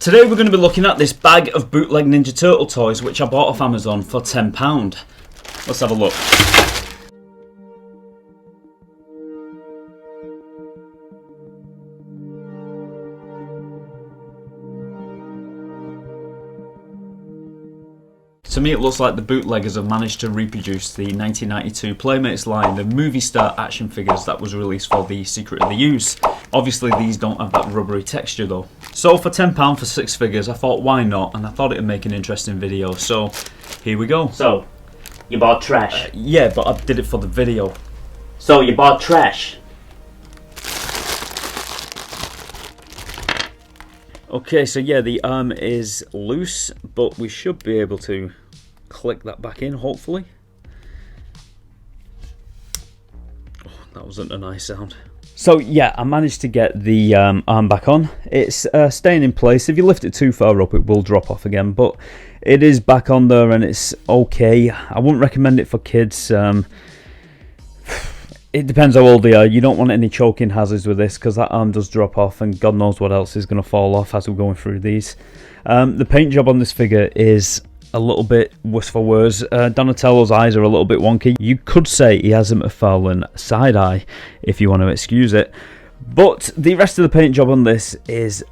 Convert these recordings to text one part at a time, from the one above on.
Today we're going to be looking at this bag of bootleg Ninja Turtle toys which I bought off Amazon for £10. Let's have a look. To me it looks like the bootleggers have managed to reproduce the 1992 Playmates line, the movie star action figures that was released for the Secret of the Use. Obviously these don't have that rubbery texture though. So for £10 for 6 figures I thought why not, and I thought it would make an interesting video, so here we go. So, you bought trash? Yeah, but I did it for the video. So you bought trash? Okay, so yeah, the arm is loose, but we should be able to click that back in, hopefully. Oh, that wasn't a nice sound. So yeah, I managed to get the arm back on. It's staying in place. If you lift it too far up, it will drop off again, but it is back on there and it's okay. I wouldn't recommend it for kids. It depends how old they are. You don't want any choking hazards with this because that arm does drop off and God knows what else is going to fall off as we're going through these. The paint job on this figure is a little bit worse for worse. Donatello's eyes are a little bit wonky. You could say he has a McFarlane side eye if you want to excuse it. But the rest of the paint job on this is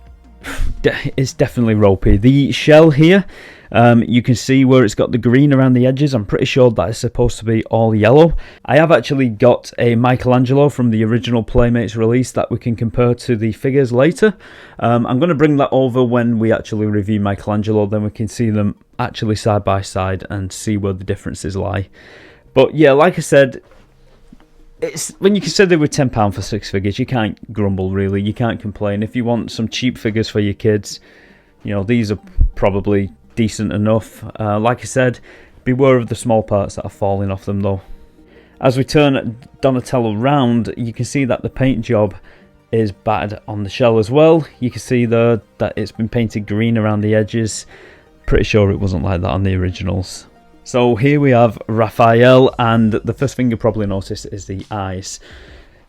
definitely ropey. The shell here, you can see where it's got the green around the edges. I'm pretty sure that is supposed to be all yellow. I have actually got a Michelangelo from the original Playmates release that we can compare to the figures later. I'm going to bring that over when we actually review Michelangelo, then we can see them actually side by side and see where the differences lie. But yeah, like I said, it's when you consider with £10 for 6 figures, you can't grumble really, you can't complain. If you want some cheap figures for your kids, you know, these are probably decent enough. Like I said, beware of the small parts that are falling off them though. As we turn Donatello round, you can see that the paint job is battered on the shell as well. You can see there that it's been painted green around the edges. Pretty sure it wasn't like that on the originals. So here we have Raphael, and the first thing you probably notice is the eyes.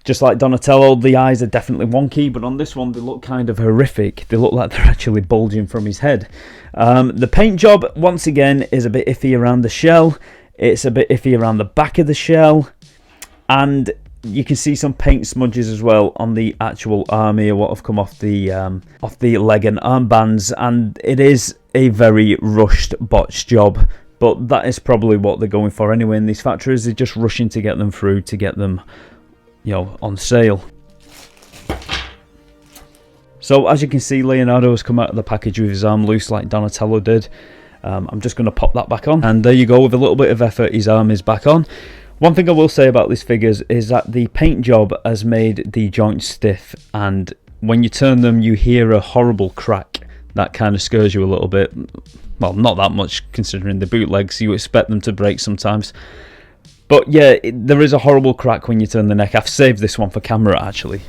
Just like Donatello, the eyes are definitely wonky, but on this one they look kind of horrific. They look like they're actually bulging from his head. The paint job, once again, is a bit iffy around the shell. It's a bit iffy around the back of the shell. And you can see some paint smudges as well on the actual arm here, what have come off the leg and armbands. And it is a very rushed, botched job. But that is probably what they're going for anyway in these factories. They're just rushing to get them through, to get them, you know, on sale. So as you can see, Leonardo has come out of the package with his arm loose like Donatello did. I'm just going to pop that back on, and there you go. With a little bit of effort, his arm is back on. One thing I will say about these figures is that the paint job has made the joints stiff, and when you turn them you hear a horrible crack that kind of scares you a little bit. Well, not that much considering the bootlegs, you expect them to break sometimes. But yeah, there is a horrible crack when you turn the neck. I've saved this one for camera actually.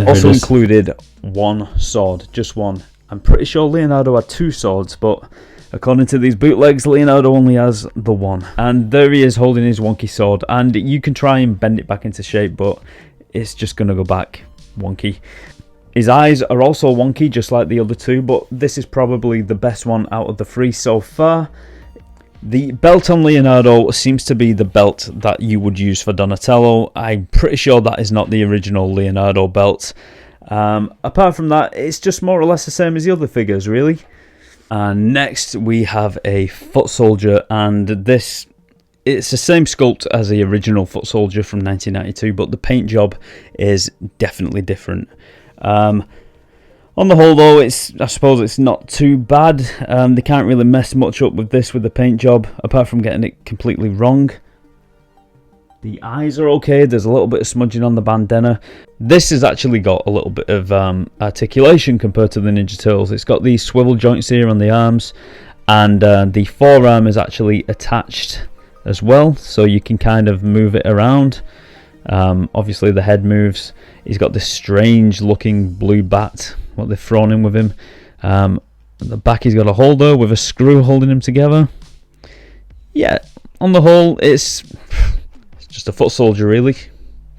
Also included one sword, just one. I'm pretty sure Leonardo had 2 swords, but according to these bootlegs, Leonardo only has the one. And there he is holding his wonky sword, and you can try and bend it back into shape, but it's just going to go back wonky. His eyes are also wonky, just like the other 2, but this is probably the best one out of the 3 so far. The belt on Leonardo seems to be the belt that you would use for Donatello. I'm pretty sure that is not the original Leonardo belt. Apart from that, it's just more or less the same as the other figures, really. And next we have a foot soldier, and this, it's the same sculpt as the original foot soldier from 1992, but the paint job is definitely different. On the whole though, I suppose it's not too bad. They can't really mess much up with this with the paint job, apart from getting it completely wrong. The eyes are okay, there's a little bit of smudging on the bandana. This has actually got a little bit of articulation compared to the Ninja Turtles. It's got these swivel joints here on the arms, and the forearm is actually attached as well, so you can kind of move it around. Obviously the head moves. He's got this strange looking blue bat, what they've thrown in with him. At the back he's got a holder with a screw holding him together. Yeah, on the whole it's just a foot soldier really.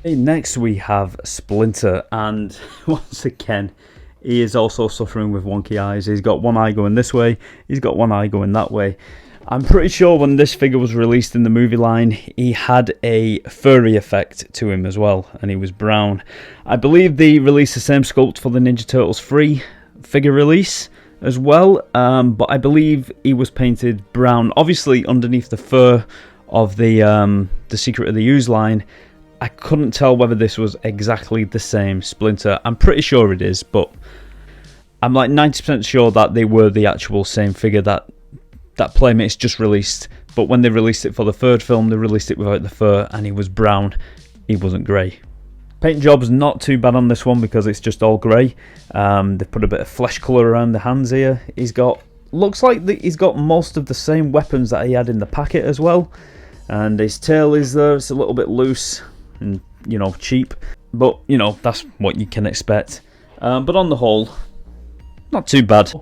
Okay, next we have Splinter, and once again he is also suffering with wonky eyes. He's got one eye going this way, he's got one eye going that way. I'm pretty sure when this figure was released in the movie line, he had a furry effect to him as well, and he was brown. I believe they released the same sculpt for the Ninja Turtles 3 figure release as well, but I believe he was painted brown. Obviously, underneath the fur of the Secret of the Ooze line, I couldn't tell whether this was exactly the same Splinter. I'm pretty sure it is, but I'm like 90% sure that they were the actual same figure that Playmates just released, but when they released it for the third film, they released it without the fur, and he was brown, he wasn't grey. Paint job's not too bad on this one because it's just all grey. They've put a bit of flesh colour around the hands here. Looks like he's got most of the same weapons that he had in the packet as well, and his tail is there. It's a little bit loose and, you know, cheap, but, you know, that's what you can expect. But on the whole, not too bad.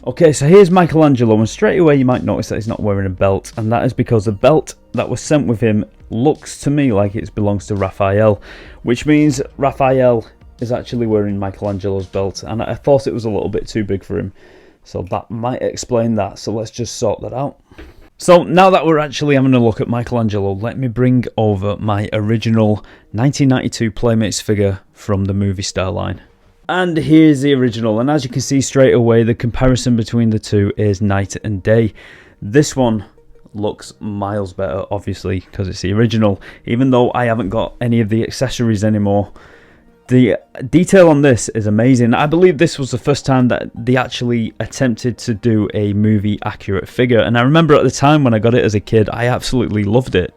Okay, so here's Michelangelo, and straight away you might notice that he's not wearing a belt, and that is because the belt that was sent with him looks to me like it belongs to Raphael, which means Raphael is actually wearing Michelangelo's belt, and I thought it was a little bit too big for him, so that might explain that. So let's just sort that out. So now that we're actually having a look at Michelangelo, let me bring over my original 1992 Playmates figure from the movie star line. And here's the original, and as you can see straight away, the comparison between the two is night and day. This one looks miles better, obviously, because it's the original, even though I haven't got any of the accessories anymore. The detail on this is amazing. I believe this was the first time that they actually attempted to do a movie accurate figure, and I remember at the time when I got it as a kid, I absolutely loved it.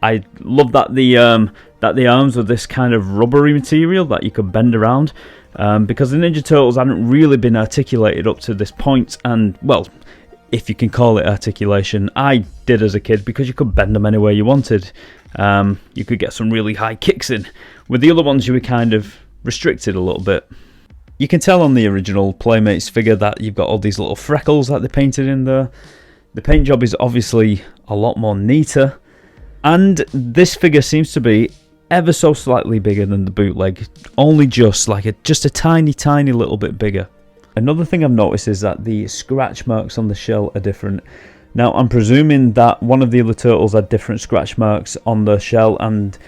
I loved that the arms were this kind of rubbery material that you could bend around, because the Ninja Turtles hadn't really been articulated up to this point, and, well, if you can call it articulation, I did as a kid, because you could bend them any way you wanted. You could get some really high kicks in. With the other ones, you were kind of restricted a little bit. You can tell on the original Playmates figure that you've got all these little freckles that they painted in there. The paint job is obviously a lot more neater, and this figure seems to be ever so slightly bigger than the bootleg, only just a tiny little bit bigger. Another thing I've noticed is that the scratch marks on the shell are different. Now I'm presuming that one of the other turtles had different scratch marks on the shell, and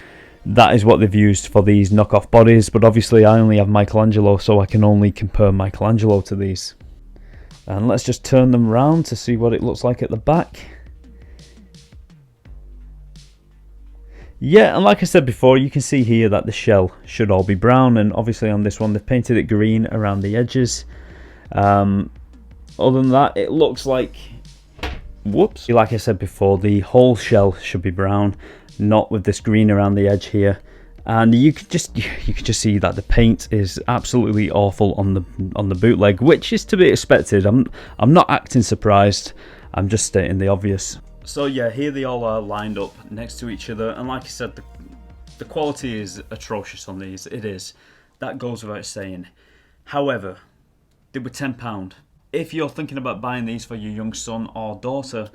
that is what they've used for these knockoff bodies, but obviously I only have Michelangelo, so I can only compare Michelangelo to these. And let's just turn them around to see what it looks like at the back. Yeah, and like I said before, you can see here that the shell should all be brown, and obviously on this one they've painted it green around the edges. Other than that, it looks like, whoops, like I said before, the whole shell should be brown, not with this green around the edge here. And you could just see that the paint is absolutely awful on the bootleg, which is to be expected. I'm not acting surprised, I'm just stating the obvious. So yeah, here they all are lined up next to each other, and like I said, the quality is atrocious on these. It is. That goes without saying. However, they were £10. If you're thinking about buying these for your young son or daughter,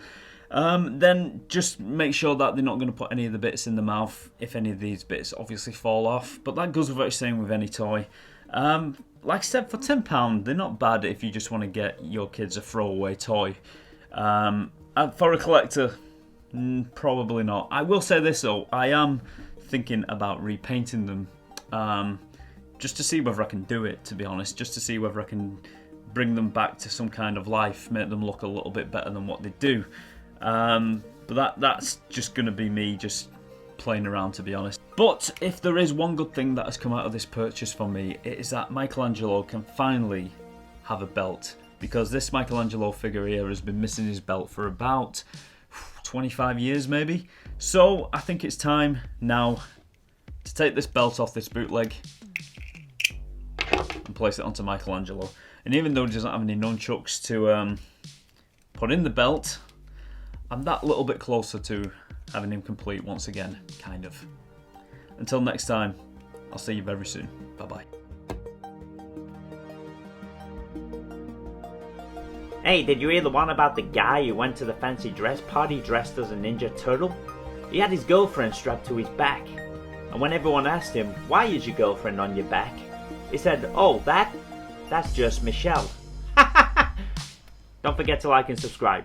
then just make sure that they're not going to put any of the bits in the mouth if any of these bits obviously fall off. But that goes without saying with any toy. Like I said, for £10, they're not bad if you just want to get your kids a throwaway toy. For a collector, probably not. I will say this though, I am thinking about repainting them, just to see whether I can do it, to be honest, just to see whether I can bring them back to some kind of life, make them look a little bit better than what they do. But that's just going to be me just playing around, to be honest. But if there is one good thing that has come out of this purchase for me, it is that Michelangelo can finally have a belt. Because this Michelangelo figure here has been missing his belt for about 25 years maybe. So I think it's time now to take this belt off this bootleg and place it onto Michelangelo. And even though he doesn't have any nunchucks to put in the belt, I'm that little bit closer to having him complete once again, kind of. Until next time, I'll see you very soon. Bye bye. Hey, did you hear the one about the guy who went to the fancy dress party dressed as a Ninja Turtle? He had his girlfriend strapped to his back. And when everyone asked him, "Why is your girlfriend on your back?" he said, "Oh, that? That's just Michelle. Don't forget to like and subscribe.